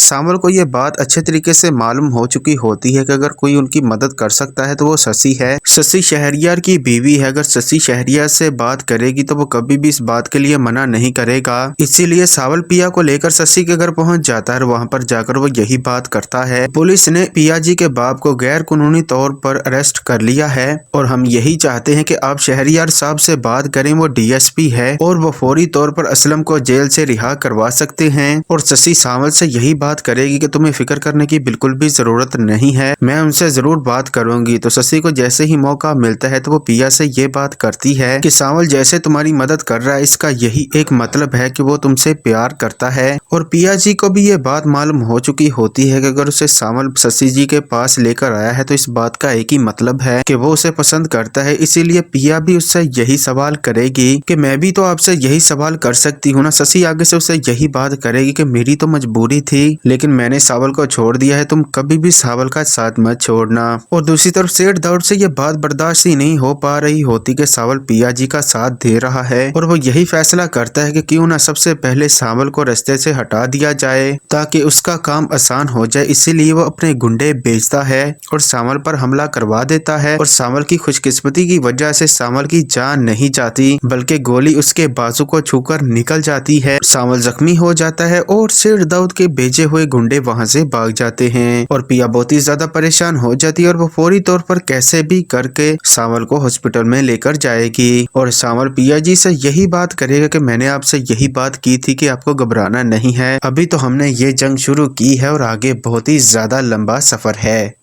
सावल को ये बात अच्छे तरीके से मालूम हो चुकी होती है कि अगर कोई उनकी मदद कर सकता है तो वो शशि है। शशि शहरयार की बीवी है। अगर शशि शहरयार से बात करेगी तो वो कभी भी इस बात के लिए मना नहीं करेगा। इसीलिए सावल पिया को लेकर शशि के घर पहुंच जाता है और वहां पर जाकर वो यही बात करता है। पुलिस ने पिया जी के बाप को गैर कानूनी तौर पर अरेस्ट कर लिया है और हम यही चाहते हैं कि आप शहरयार साहब से बात करें। वो डीएसपी है और वो फौरी तौर पर असलम को जेल से रिहा करवा सकते हैं। और शशि सावल से यही बात करेगी कि तुम्हें फिक्र करने की बिल्कुल भी जरूरत नहीं है, मैं उनसे जरूर बात करूंगी। तो शशि को जैसे ही मौका मिलता है तो वो पिया से ये बात करती है कि सावल जैसे तुम्हारी मदद कर रहा है इसका यही एक मतलब है कि वो तुमसे प्यार करता है। और पिया जी को भी ये बात मालूम हो चुकी होती है कि अगर उसे सावल शशि जी के पास लेकर आया है तो इस बात का एक ही मतलब है कि वो उसे पसंद करता है। इसीलिए पिया भी उससे यही सवाल करेगी कि मैं भी तो आपसे यही सवाल कर सकती हूँ ना। शशि आगे से उसे यही बात करेगी कि मेरी तो मजबूरी थी लेकिन मैंने सावल को छोड़ दिया है, तुम कभी भी सावल का साथ मत छोड़ना। और दूसरी तरफ सेठ दाऊद से ये बात बर्दाश्त ही नहीं हो पा रही होती कि सावल पिया जी का साथ दे रहा है और वो यही फैसला करता है कि क्यों ना सबसे पहले सावल को रास्ते से हटा दिया जाए ताकि उसका काम आसान हो जाए। इसीलिए वो अपने गुंडे भेजता है और सावल पर हमला करवा देता है। और सावल की खुशकिस्मती की वजह से सावल की जान नहीं जाती बल्कि गोली उसके बाजू को छूकर निकल जाती है। सावल जख्मी हो जाता है और सेठ दाऊद के भेजे हुए गुंडे वहां से भाग जाते हैं और पिया बहुत ही ज्यादा परेशान हो जाती है और वो फौरी तौर पर कैसे भी करके सावल को हॉस्पिटल में लेकर जाएगी। और सावल पिया जी से यही बात करेगा कि मैंने आपसे यही बात की थी कि आपको घबराना नहीं है, अभी तो हमने ये जंग शुरू की है और आगे बहुत ही ज्यादा लंबा सफर है।